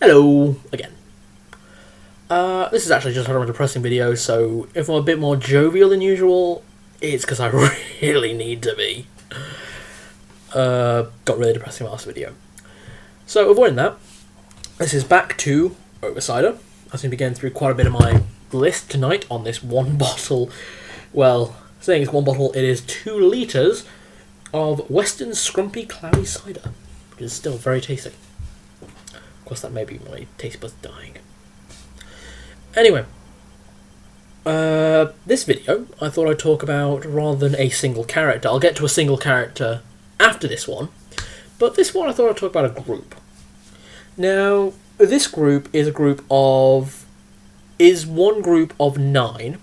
Hello again. This is actually just a depressing video, so if I'm a bit more jovial than usual, it's because I really need to be. Got really depressing last video. So, avoiding that, this is back to Cider. I seem to be getting through quite a bit of my list tonight on this one bottle. Well, saying it's one bottle, it is 2 litres of Western Scrumpy Cloudy Cider, which is still very tasty. Of course, that may be my taste buds dying. Anyway, this video I thought I'd talk about rather than a single character. I'll get to a single character after this one, but this one I thought I'd talk about a group. Now, this group is one group of 9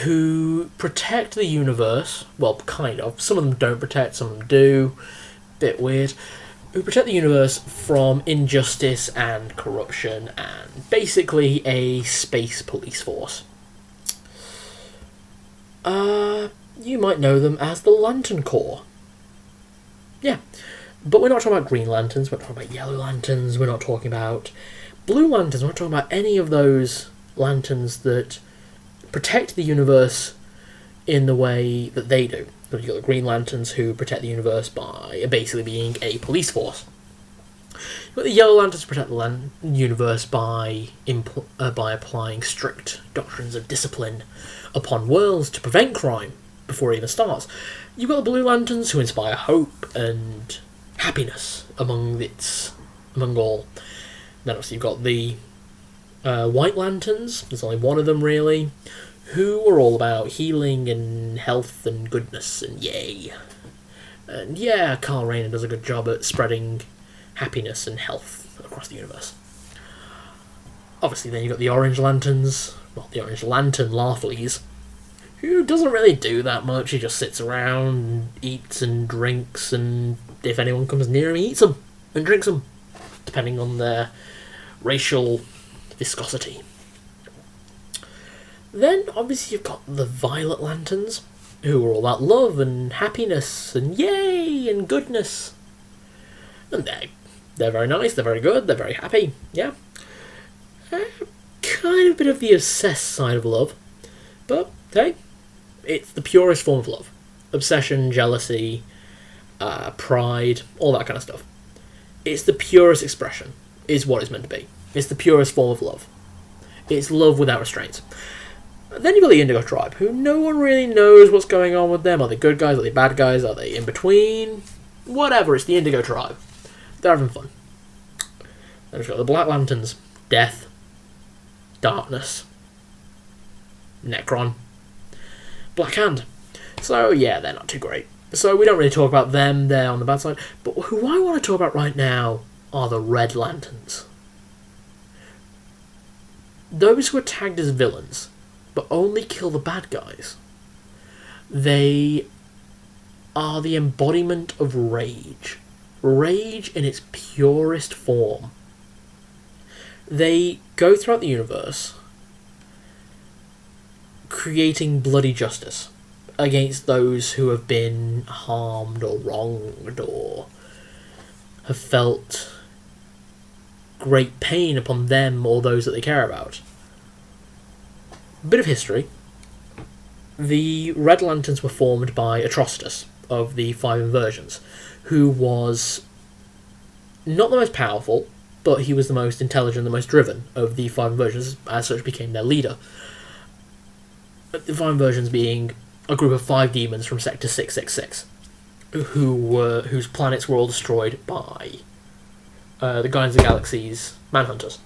who protect the universe. Well, kind of. Some of them don't protect, some of them do. Bit weird. Who protect the universe from injustice and corruption, and basically a space police force. You might know them as the Lantern Corps. Yeah, but we're not talking about Green Lanterns, we're not talking about Yellow Lanterns, we're not talking about Blue Lanterns, we're not talking about any of those lanterns that protect the universe in the way that they do. You've got the Green Lanterns who protect the universe by basically being a police force. You've got the Yellow Lanterns who protect the universe by applying strict doctrines of discipline upon worlds to prevent crime before it even starts. You've got the Blue Lanterns who inspire hope and happiness among all. Then obviously you've got the White Lanterns. There's only one of them really, who are all about healing and health and goodness and yay. And yeah, Carl Rayner does a good job at spreading happiness and health across the universe. Obviously then you've got the Orange Lanterns, well, the Orange Lantern Larfleeze, who doesn't really do that much. He just sits around and eats and drinks, and if anyone comes near him, he eats them and drinks them, depending on their racial viscosity. Then, obviously, you've got the Violet Lanterns, who are all about love and happiness and yay and goodness. And they're very nice, they're very good, they're very happy, yeah. Kind of a bit of the obsessed side of love, but, hey, it's the purest form of love. Obsession, jealousy, pride, all that kind of stuff. It's the purest expression, is what it's meant to be. It's the purest form of love. It's love without restraints. Then you've got the Indigo Tribe, who no one really knows what's going on with them. Are they good guys? Are they bad guys? Are they in between? Whatever, it's the Indigo Tribe. They're having fun. Then we've got the Black Lanterns. Death. Darkness. Necron. Black Hand. So, yeah, they're not too great. So we don't really talk about them, they're on the bad side. But who I want to talk about right now are the Red Lanterns. Those who are tagged as villains, but only kill the bad guys. They are the embodiment of rage. Rage in its purest form. They go throughout the universe creating bloody justice against those who have been harmed or wronged or have felt great pain upon them or those that they care about. Bit of history. The Red Lanterns were formed by Atrocitus of the 5 Inversions, who was not the most powerful, but he was the most intelligent, the most driven of the 5 Inversions, as such became their leader. The 5 Inversions being a group of 5 demons from Sector 666, whose planets were all destroyed by the Guardians of the Galaxy's Manhunters.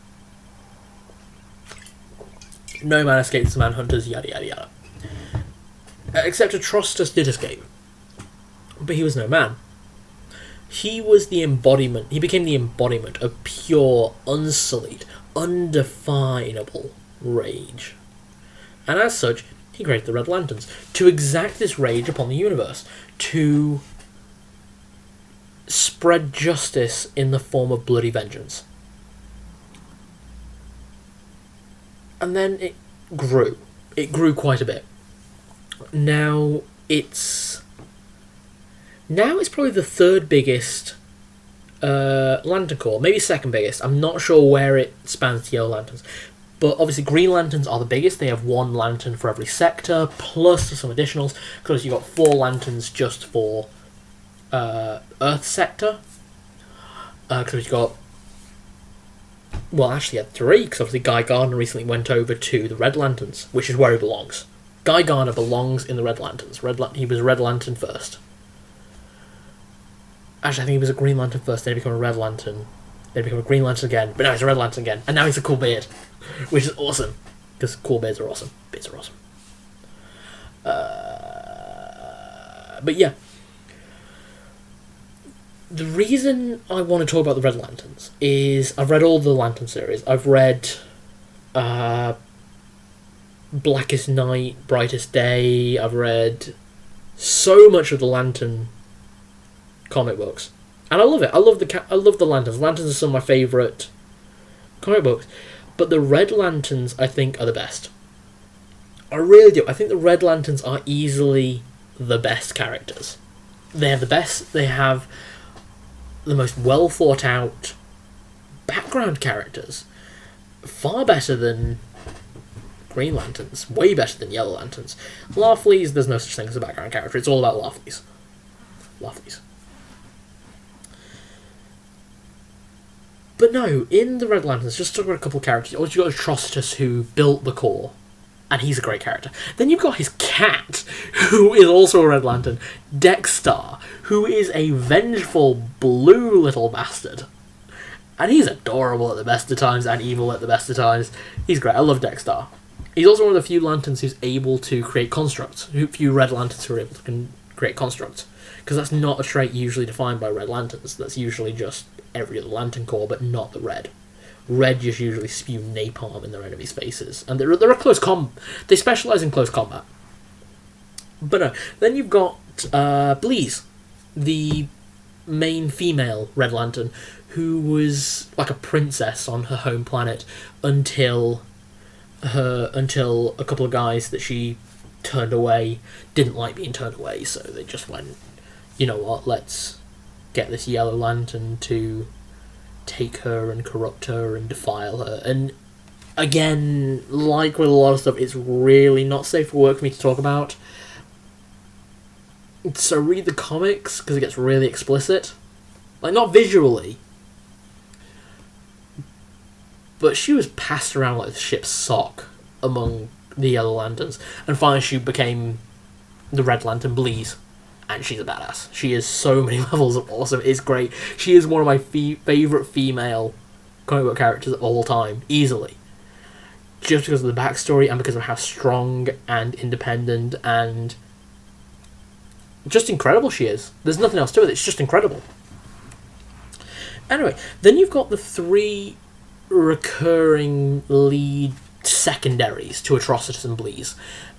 No man escapes the Manhunters, yada yada yada. Except Atrocitus did escape. But he was no man. He was the embodiment, he became the embodiment of pure, unsullied, undefinable rage. And as such, he created the Red Lanterns to exact this rage upon the universe, to spread justice in the form of bloody vengeance. And then it grew. It grew quite a bit. Now it's probably the 3rd biggest Lantern Corps, maybe second biggest. I'm not sure where it spans to Yellow Lanterns. But obviously Green Lanterns are the biggest. They have one lantern for every sector, plus some additionals, because you've got 4 lanterns just for Earth sector. Because you've got... Well, actually had 3, because obviously Guy Gardner recently went over to the Red Lanterns, which is where he belongs. Guy Gardner belongs in the Red Lanterns. He was a Red Lantern first. Actually, I think he was a Green Lantern first, then he became a Red Lantern, then he became a Green Lantern again, but now he's a Red Lantern again, and now he's a cool beard, which is awesome, because cool beards are awesome. Beards are awesome. But yeah, the reason I want to talk about the Red Lanterns is I've read all the Lantern series. I've read Blackest Night, Brightest Day. I've read so much of the Lantern comic books, and I love it. I love the Lanterns. Lanterns are some of my favourite comic books, but the Red Lanterns I think are the best. I really do. I think the Red Lanterns are easily the best characters. They have the best. They have the most well thought out background characters. Far better than Green Lanterns. Way better than Yellow Lanterns. Larfleeze, there's no such thing as a background character. It's all about Larfleeze. Larfleeze. But no, in the Red Lanterns, just talk about a couple of characters. You've got Atrocitus, who built the Corps, and he's a great character. Then you've got his cat, who is also a Red Lantern, Dexter, who is a vengeful blue little bastard. And he's adorable at the best of times, and evil at the best of times. He's great. I love Dexter. He's also one of the few Lanterns who's able to create constructs. Few Red Lanterns who are able to create constructs. Because that's not a trait usually defined by Red Lanterns. That's usually just every other Lantern Corps, but not the Red. Red just usually spew napalm in their enemies' faces. And they're a close they specialise in close combat. But no, then you've got Bleeze, the main female Red Lantern, who was like a princess on her home planet until a couple of guys that she turned away didn't like being turned away, so they just went, you know what, let's get this Yellow Lantern to take her and corrupt her and defile her. And again, like with a lot of stuff, it's really not safe for work for me to talk about. So read the comics, because it gets really explicit. Like, not visually, but she was passed around like the ship's sock among the Yellow Lanterns, and finally she became the Red Lantern, Bleeze, and she's a badass. She is so many levels of awesome. It's great. She is one of my favourite female comic book characters of all time, easily. Just because of the backstory and because of how strong and independent and just incredible she is. There's nothing else to it. It's just incredible. Anyway, then you've got the 3 recurring lead secondaries to Atrocitus and Bleeze.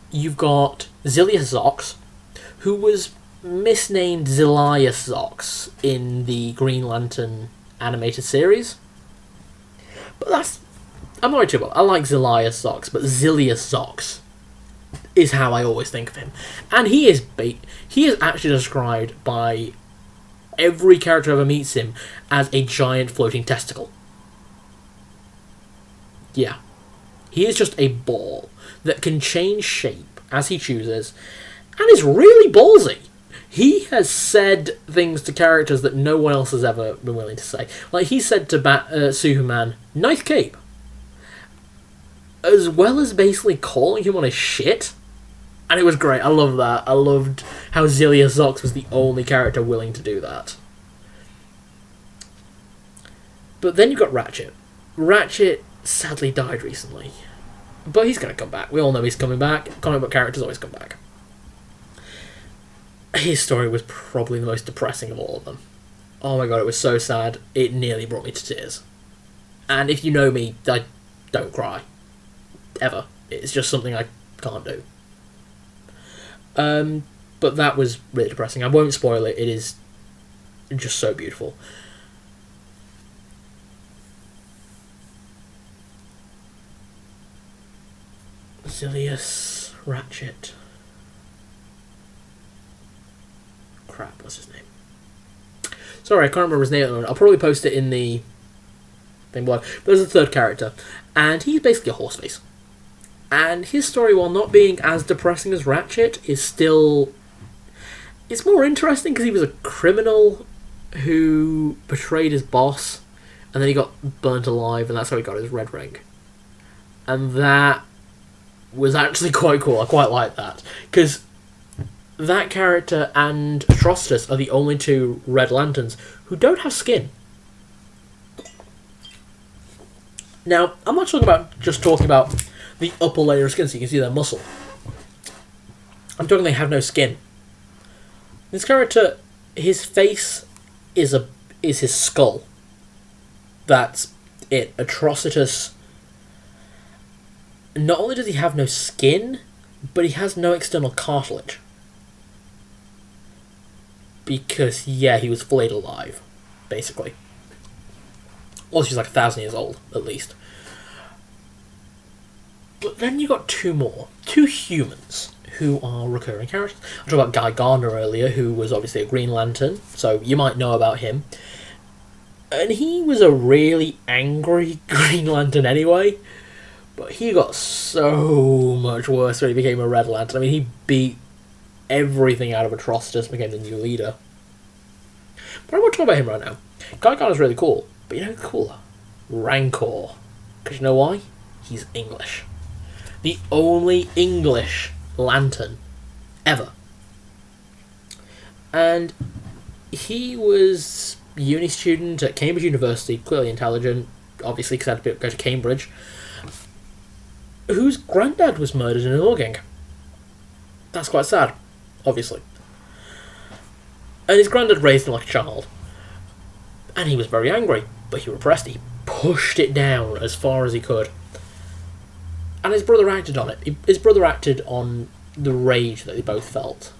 You've got Zilius Zox, who was misnamed Zilius Zox in the Green Lantern animated series. But I'm not really too well. I like Zilius Zox, but Zilius Zox is how I always think of him. And he is actually described by every character who ever meets him as a giant floating testicle. Yeah. He is just a ball that can change shape as he chooses, and is really ballsy. He has said things to characters that no one else has ever been willing to say. Like, he said to Superman, "Nice cape," as well as basically calling him on his shit. And it was great. I love that. I loved how Zilius Zox was the only character willing to do that. But then you've got Ratchet. Ratchet sadly died recently, but he's going to come back. We all know he's coming back. Comic book characters always come back. His story was probably the most depressing of all of them. Oh my god, it was so sad. It nearly brought me to tears. And if you know me, I don't cry. Ever. It's just something I can't do. But that was really depressing. I won't spoil it. It is just so beautiful. Zilius Ratchet. Crap, what's his name? Sorry, I can't remember his name at the moment. I'll probably post it in the thing below. But there's a third character, and he's basically a horseface. And his story, while not being as depressing as Ratchet, is still... It's more interesting because he was a criminal who betrayed his boss, and then he got burnt alive, and that's how he got his red ring. And that was actually quite cool. I quite like that. Because that character and Atrocitus are the only two Red Lanterns who don't have skin. Now, I'm not talking about the upper layer of skin so you can see their muscle. I'm talking they have no skin. This character, his face is his skull. That's it. Atrocitus, not only does he have no skin, but he has no external cartilage. Because, yeah, he was flayed alive, basically. Well, she's like 1,000 years old, at least. But then you got two more. Two humans who are recurring characters. I talked about Guy Gardner earlier, who was obviously a Green Lantern, so you might know about him. And he was a really angry Green Lantern anyway, but he got so much worse when he became a Red Lantern. I mean, he beat everything out of Atrocitus and became the new leader. But I won't talk about him right now. Guy Gardner's really cool, but you know who's cooler? Rancor. Because you know why? He's English. The only English Lantern ever. And he was a uni student at Cambridge University, clearly intelligent, obviously because he had to go to Cambridge, whose granddad was murdered in an organg. That's quite sad, obviously. And his granddad raised him like a child. And he was very angry, but he repressed it. He pushed it down as far as he could. And his brother acted on it. His brother acted on the rage that they both felt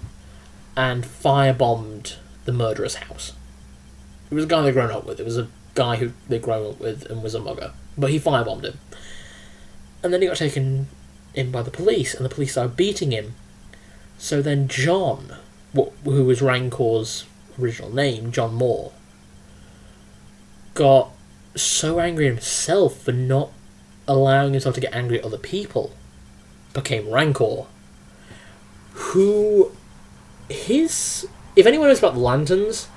and firebombed the murderer's house. It was a guy they'd grown up with. It was a guy who they'd grown up with and was a mugger. But he firebombed him. And then he got taken in by the police, and the police started beating him. So then John, who was Rancor's original name, John Moore, got so angry at himself for not allowing himself to get angry at other people, became Rancor. If anyone knows about the Lanterns,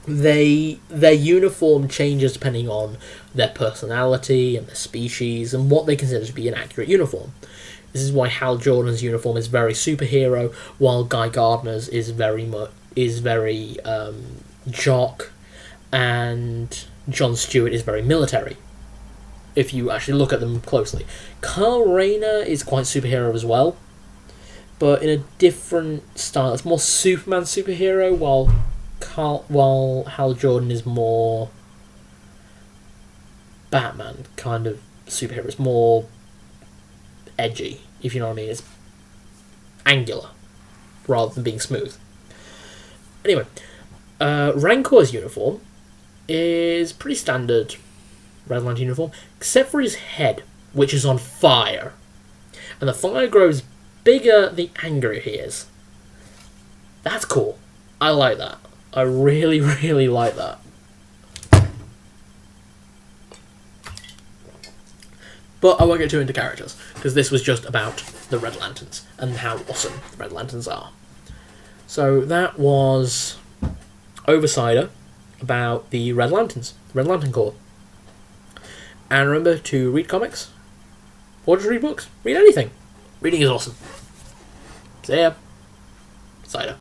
their uniform changes depending on their personality and their species and what they consider to be an accurate uniform. This is why Hal Jordan's uniform is very superhero, while Guy Gardner's is very jock, and Jon Stewart is very military, if you actually look at them closely. Kyle Rayner is quite superhero as well, but in a different style. It's more Superman superhero, while Hal Jordan is more Batman kind of superhero. It's more edgy, if you know what I mean. It's angular rather than being smooth. Anyway, Rancor's uniform is pretty standard Red Lantern uniform, except for his head, which is on fire. And the fire grows bigger the angrier he is. That's cool. I like that. I really, really like that. But I won't get too into characters, because this was just about the Red Lanterns and how awesome the Red Lanterns are. So that was over Cider about the Red Lanterns, the Red Lantern Corps. And remember to read comics, or just read books. Read anything. Reading is awesome. See ya. Cider.